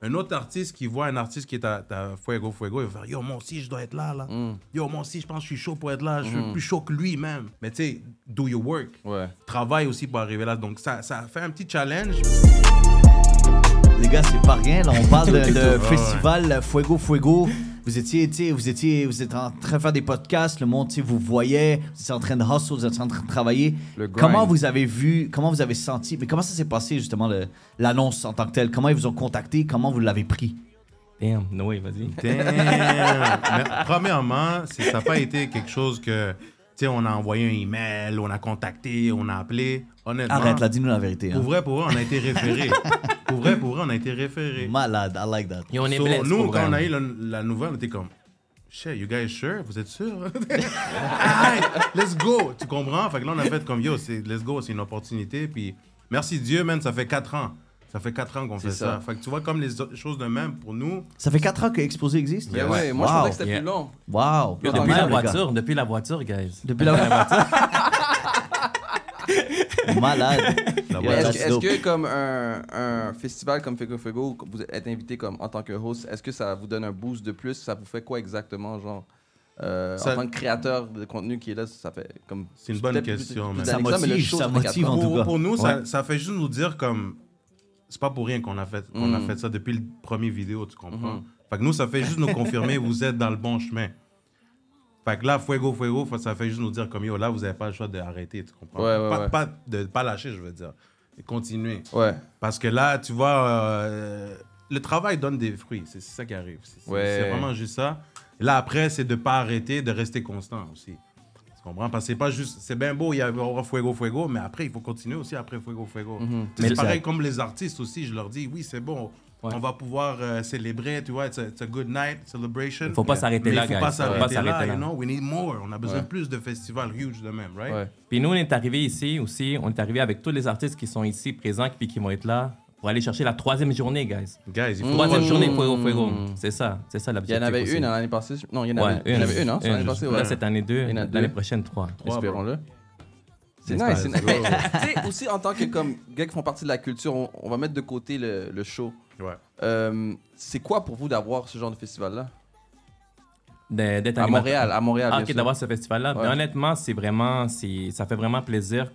Un autre artiste qui voit un artiste qui est à Fuego, il va faire « Yo, moi aussi, je dois être là. Yo, moi aussi, je pense que je suis chaud pour être là. Je suis plus chaud que lui-même. » Mais tu sais, do your work. Ouais. Travaille aussi pour arriver là. Donc, ça fait un petit challenge. Les gars, c'est pas rien. Là, on parle de festival Fuego Fuego. Vous êtes en train de faire des podcasts, le monde vous voyait, vous étiez en train de hustle, vous êtes en train de travailler. Comment vous avez vu, comment vous avez senti, mais comment ça s'est passé justement l'annonce en tant que telle? Comment ils vous ont contacté? Comment vous l'avez pris? Damn, Noé, vas-y. Damn. Mais, premièrement, ça n'a pas été quelque chose que, tu sais, on a envoyé un email, on a contacté, on a appelé. Honnêtement. Arrête, là, dis-nous la vérité. Pour vrai, on a été référé. Pour vrai, on a été référé. Malade, I like that. Et on est blessés. Nous, quand on a eu la nouvelle, on était comme, shit, you guys sure? Vous êtes sûr? Hey, let's go! Tu comprends? Fait que là, on a fait comme, yo, let's go, c'est une opportunité. Puis, merci Dieu, man, ça fait 4 ans. Ça fait 4 ans qu'on fait ça. Fait que tu vois, comme les choses de même, pour nous... Ça fait 4 ans que Exposé existe? Yeah, ouais, moi, je pensais que c'était plus long. Wow! Depuis la voiture, guys. Depuis la voiture. Malade. Est-ce que comme un festival comme Fuego Fuego, vous êtes invité comme en tant que host, est-ce que ça vous donne un boost de plus? Ça vous fait quoi exactement, genre en tant que créateur de contenu qui est là, ça fait comme... C'est une bonne question. Ça motive en tout cas. Pour nous, ça fait juste nous dire comme... C'est pas pour rien qu'on a fait ça depuis le premier vidéo, tu comprends? Fait que nous, ça fait juste nous confirmer vous êtes dans le bon chemin. Fait que là, Fuego, ça fait juste nous dire comme yo, là, vous n'avez pas le choix d'arrêter, tu comprends? Pas de pas lâcher, je veux dire. Et continuer. Ouais. Parce que là, tu vois, le travail donne des fruits. C'est ça qui arrive. C'est vraiment juste ça. Et là, après, c'est de ne pas arrêter, de rester constant aussi. Tu comprends? Parce que c'est pas juste... C'est bien beau, il y a Fuego, mais après, il faut continuer aussi après Fuego. C'est pareil comme les artistes aussi. Je leur dis, oui, c'est bon. Ouais. On va pouvoir célébrer, tu vois, it's a good night, celebration. Il ne faut pas s'arrêter là, il ne faut pas s'arrêter là, you know, we need more. On a besoin de plus de festivals huge de même, right? Ouais. Puis nous, on est arrivés ici aussi, on est arrivés avec tous les artistes qui sont ici présents puis qui vont être là pour aller chercher la 3e journée, guys. Il faut... 3e journée, Fuego. C'est ça l'objectif. Il y en avait une l'année passée. Non, il y en avait une, hein, l'année passée. Là, cette année 2, l'année prochaine 3. Espérons-le. C'est nice. Tu sais, aussi en tant que comme gars qui font partie de la culture, on va mettre de côté le show. Ouais. C'est quoi pour vous d'avoir ce genre de festival-là? D'être à Montréal, bien sûr. D'avoir ce festival-là. Ouais. Mais honnêtement, ça fait vraiment plaisir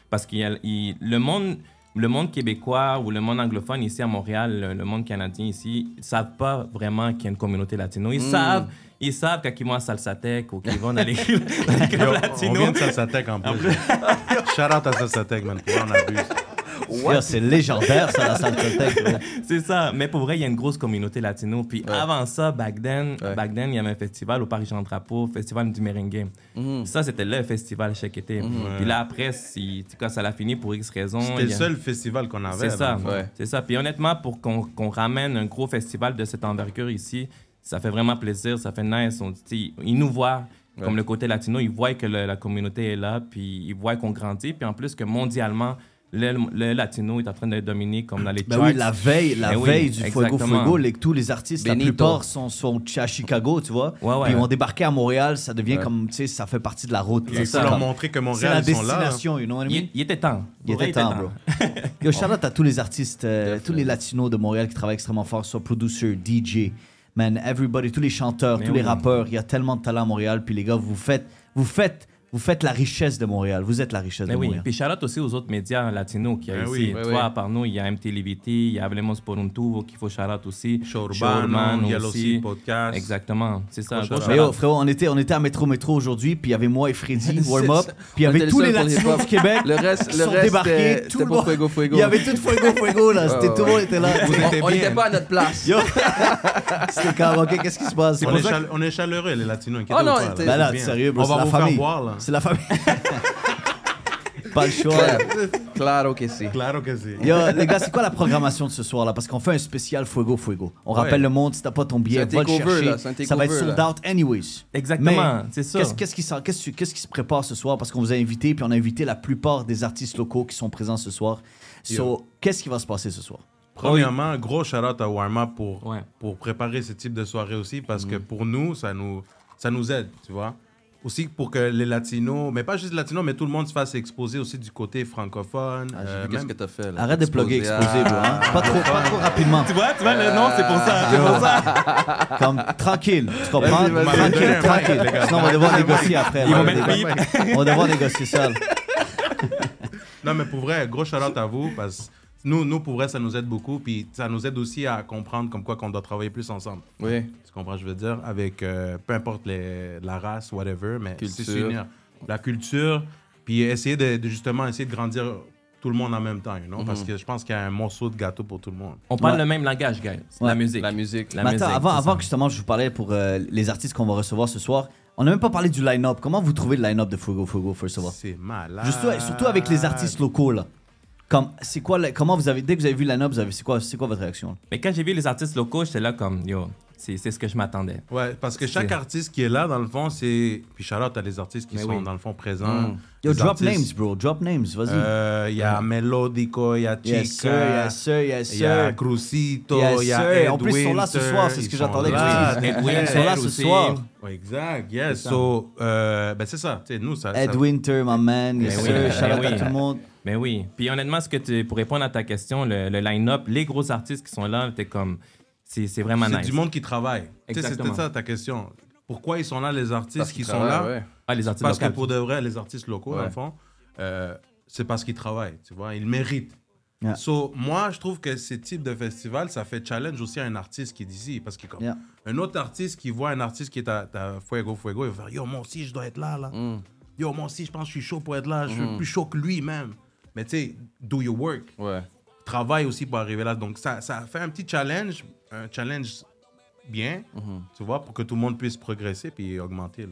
parce qu'il y a le monde québécois ou le monde anglophone ici à Montréal, le monde canadien ici, ils ne savent pas vraiment qu'il y a une communauté latino. Ils savent quand ils vont à Salsatec ou qu'ils vont dans les clubs latinos. On vient de Salsatec en plus. Shout out à Salsatec, man. On abuse. C'est légendaire, ça, la Salsatec. C'est ça. Mais pour vrai, il y a une grosse communauté latino. Puis avant ça, back then, il y avait un festival au Parc Jean-Drapeau, Festival du Merengue. Ça, c'était le festival chaque été. Puis là, après, quand ça l'a fini pour X raisons... C'était le seul festival qu'on avait. C'est ça. C'est ça. Puis honnêtement, pour qu'on ramène un gros festival de cette envergure ici, ça fait vraiment plaisir, ça fait nice. Ils nous voient comme le côté latino, ils voient que la communauté est là, puis ils voient qu'on grandit. Puis en plus que mondialement... Le latino est en train de dominer comme dans les charts. Oui, la veille du Fuego, tous les artistes, Benito. La plupart sont à Chicago, tu vois. Puis ils vont débarquer à Montréal, ça devient comme, tu sais, ça fait partie de la route. Il faut leur montrer que Montréal, ils sont là. C'est la destination, you know what I mean? Il était temps. Il était temps, bro. Yo, shout out à tous les artistes, tous les latinos de Montréal qui travaillent extrêmement fort, soit producer, DJ, man, everybody, tous les chanteurs, tous les rappeurs. Il y a tellement de talent à Montréal, puis les gars, vous faites la richesse de Montréal. Vous êtes la richesse de Montréal. Puis shout-out aussi aux autres médias latinos qu'il y a ici. Toi, par nous, il y a MTLVT, il y a Hablemos por un Tubo qu'il faut shout-out aussi. Show Urbano, il y a aussi podcast. Exactement, c'est ça. Mais yo, frérot, on était à Métro aujourd'hui, puis il y avait moi et Freddy, warm-up, puis il y avait tous les latinos du Québec qui sont débarqués. C'était pas Fuego. Il y avait tout Fuego, là. Tout le monde était là. On n'était pas à notre place. C'était comme, OK, qu'est-ce qui se passe? On est chaleureux, les latinos. Oh non, sérieux, on va vous faire boire, là. C'est la famille. Pas le choix. Claro que si. Yo, les gars, c'est quoi la programmation de ce soir-là? Parce qu'on fait un spécial Fuego. On rappelle le monde, si t'as pas ton billet, va le chercher. Ça va être sold out anyways. Exactement, c'est ça. Qu'est-ce qui se prépare ce soir? Parce qu'on vous a invité, puis on a invité la plupart des artistes locaux qui sont présents ce soir. Qu'est-ce qui va se passer ce soir? Premièrement, gros shout-out à Warm-Up pour préparer ce type de soirée aussi, parce que pour nous, ça nous aide, tu vois. aussi pour que les Latinos, mais pas juste les Latinos, mais tout le monde se fasse exposer aussi du côté francophone. J'ai vu qu'est-ce que t'as fait là. Arrête de plugger exposé, bro. Hein? Pas trop rapidement. Tu vois le nom, c'est pour ça. C'est pour ça. Comme tranquille, tu comprends? Vas-y. Tranquille. Sinon, on va devoir négocier après. Ils vont mettre bip. On va devoir négocier ça. Là. Non, mais pour vrai, gros shout-out à vous, parce que nous, pour vrai, ça nous aide beaucoup, puis ça nous aide aussi à comprendre comme quoi qu'on doit travailler plus ensemble. Oui. Tu comprends, je veux dire, avec peu importe la race, whatever, mais c'est Culture. s'unir. La culture, puis essayer de justement essayer de grandir tout le monde en même temps, you know? Parce que je pense qu'il y a un morceau de gâteau pour tout le monde. On parle le même langage, guys. Ouais. La musique. La musique. La Mais musique, attends, c'est avant ça. que justement je vous parlais pour les artistes qu'on va recevoir ce soir, on n'a même pas parlé du line-up. Comment vous trouvez le line-up de Fuego, first of all? C'est malade. Surtout avec les artistes locaux, là. Comme, c'est quoi, comment vous avez, dès que vous avez vu le line-up, c'est quoi votre réaction? Là? Mais quand j'ai vu les artistes locaux, j'étais là comme, yo, c'est ce que je m'attendais. Ouais, parce que chaque artiste qui est là, dans le fond, c'est... Puis shout-out à les artistes qui Mais sont oui. dans le fond présents. Yo, Les drop artistes- names, bro. Drop names, vas-y. Il y a Melodico, il y a Chica, Yes, sir, yes, sir, yes, il y a sir. Crucito, Yes, il y a sir. Ed En plus, ils sont là ce Winter, soir, c'est ce que ils sont j'attendais que là. tu dises. Ed Winter Ils sont là ce aussi. soir. Ouais, exact, yes. C'est So, ben c'est ça, tu sais, nous, ça... Ed ça- Winter, my man. Yes, Mais sir. oui, Shout out mais à oui. tout le monde. Mais oui. Puis honnêtement, pour répondre à ta question, le line-up, les gros artistes qui sont là, t'es comme, c'est vraiment C'est nice. du monde qui travaille. Tu sais, Exactement. c'était ça ta question. Pourquoi ils sont là, les artistes Parce qui qu'ils sont là? travaillent, ouais. Ah, les artistes Parce que locaux. pour de vrai, les artistes locaux, dans Ouais. le fond, c'est parce qu'ils travaillent, tu vois, ils méritent. Yeah. So, moi, je trouve que ce type de festival, ça fait challenge aussi à un artiste qui est d'ici. Parce que comme Yeah. un autre artiste qui voit un artiste qui est à Fuego, il va faire « Yo, moi aussi, je dois être là, là. Yo, moi aussi, je pense que je suis chaud pour être là. Je suis plus chaud que lui, même. » Mais tu sais, do your work. Ouais. Travaille aussi pour arriver là. Donc, ça fait un petit challenge, un challenge bien, tu vois, pour que tout le monde puisse progresser puis augmenter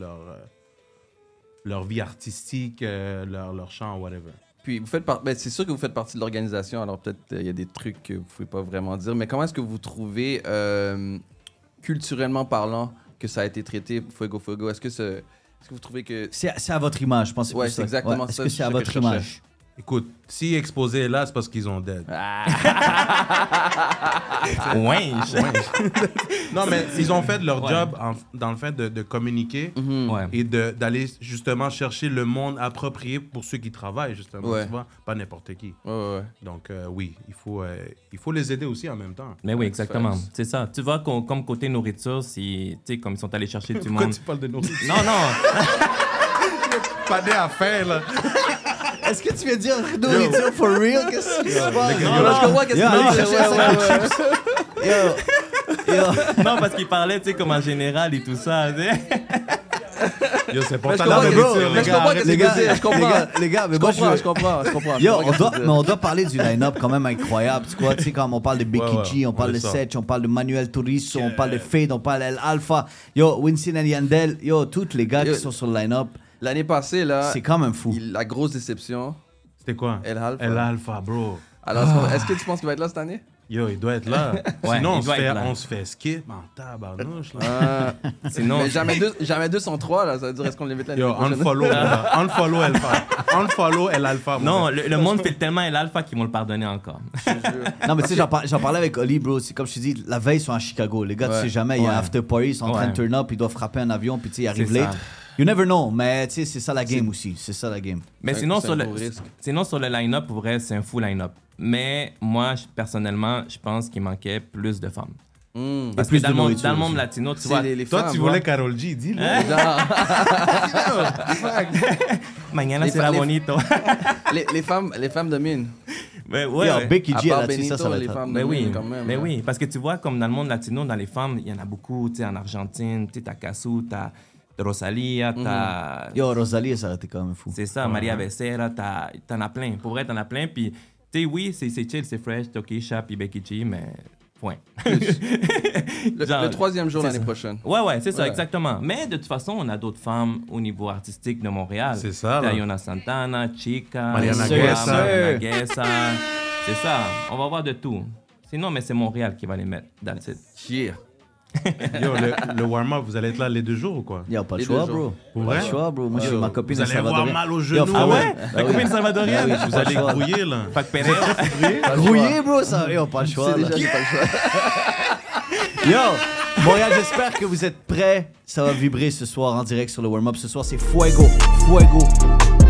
leur vie artistique, leur chant, whatever. Puis vous faites c'est sûr que vous faites partie de l'organisation, alors peut-être il y a des trucs que vous pouvez pas vraiment dire, mais comment est-ce que vous trouvez, culturellement parlant, que ça a été traité, Fuego? Est-ce que vous trouvez que... C'est à votre image, je pense. Ouais, plus c'est ça. exactement Est-ce ça que que c'est à je votre cherchais. image? Écoute, si Exposé est là, c'est parce qu'ils ont dead. Ouais. Non, mais ils ont fait leur job dans le fait de communiquer Ouais. et d'aller justement chercher le monde approprié pour ceux qui travaillent, justement, Ouais. tu vois, pas n'importe qui. Ouais. Donc, oui, il faut les aider aussi en même temps. Mais oui, exactement. Facts. C'est ça. Tu vois, comme côté nourriture, tu sais, comme ils sont allés chercher du monde. parles de nourriture? Non, non. Pas des affaires, là. Est-ce que tu veux dire nourriture for real? Qu'est-ce qui se passe? Je comprends qu'est-ce que tu veux dire. Yo, Non, parce qu'il parlait, tu sais, comme en général et tout ça. Tu sais. Yo, c'est Mais pas je ta comprends, nourriture, mais je comprends arrête. qu'est-ce que tu veux dire, je comprends. les gars, mais Je moi comprends, je je comprends. Yo, Je comprends qu'est-ce que tu veux on doit parler du line-up quand même incroyable. Tu vois, tu sais, quand on parle de Becky Ouais, G, on parle de on le Setch, on parle de Manuel Turizo, on parle de Fade, on parle de Alpha. Yo, Winston and Yandel, yo, tous les gars Yo. qui sont sur le line-up, L'année passée, là, c'est quand même fou. la grosse déception, C'était quoi? El Alpha. El Alpha, bro. Alors, est-ce que tu penses qu'il va être là cette année? Yo, il doit être là. Ouais, Sinon, il doit être là. on se fait skip en tabarnouche, là. Sinon, Mais jamais 203, là, ça veut dire est-ce qu'on l'invite l'année Yo, prochaine? unfollow, là. Unfollow El Alpha. Unfollow El Alpha. mon non, gars. le monde fait tellement El Alpha qu'ils m'ont le pardonné encore. Non, mais tu sais, j'en parlais avec Oli, bro. C'est comme je te dis, la veille, ils sont à Chicago. Les gars, tu Ouais. sais jamais, il y a un Ouais. after party, ils sont en train de Ouais. turn up, ils doivent frapper un avion, puis tu sais, ils arrivent C'est late. ça. You never know, mais tu sais, c'est ça la game aussi. C'est ça la game. Mais C'est sinon, un sur le, gros risque. sinon, sur le line-up, pour vrai, c'est un full line-up. Mais moi, personnellement, je pense qu'il manquait plus de femmes. Parce plus que de dans le nourriture monde aussi. latino, tu C'est vois, les Toi, femmes, tu ouais. voulais Karol G, dis-le. Genre, mañana Les será les- bonito. les femmes dominent. Mais ouais, Yo, ouais. Becky À G, part elle a dit ça, Benito, ça va les être hot. femmes Mais oui, dominent quand même. mais hein. oui, parce que tu vois, comme dans le monde latino, dans les femmes, il y en a beaucoup, tu sais, en Argentine, tu sais, t'as Casu, t'as Rosalia, t'as... Yo, Rosalie, ça aurait été quand même fou. C'est ça, Maria Becerra, t'en as plein. Pour vrai, t'en as plein. Puis, tu sais, oui, c'est chill, c'est fresh, Tokisha, puis Becky G, mais point. Genre, Le troisième jour c'est l'année ça. prochaine. Ouais, c'est ça, Ouais. exactement. Mais de toute façon, on a d'autres femmes au niveau artistique de Montréal. C'est ça, T'as là. Yona Santana, Chica, Mariana Guessa. Mariana Guessa. C'est ça, on va voir de tout. Sinon, mais c'est Montréal qui va les mettre dans le site. Yeah. Yo, le warm-up, vous allez être là les 2 jours ou quoi? Yo, pas le Les choix, deux bro. jours. Pour Pas vrai? le choix, bro. Moi, je suis Yo, ma copine vous allez avoir salvadorienne. mal aux Yo, genoux. faut- Ah ouais? Bah La oui. copine salvadorienne? Bah oui, Vous allez Pas le choix. grouiller, là. Fac Pereira. Pas le Grouillé, choix. bro, ça. Yo, pas le choix. C'est là. déjà, j'ai pas le choix. Yo, Montréal, j'espère que vous êtes prêts. Ça va vibrer ce soir en direct sur le warm-up. Ce soir, c'est Fuego. Fuego.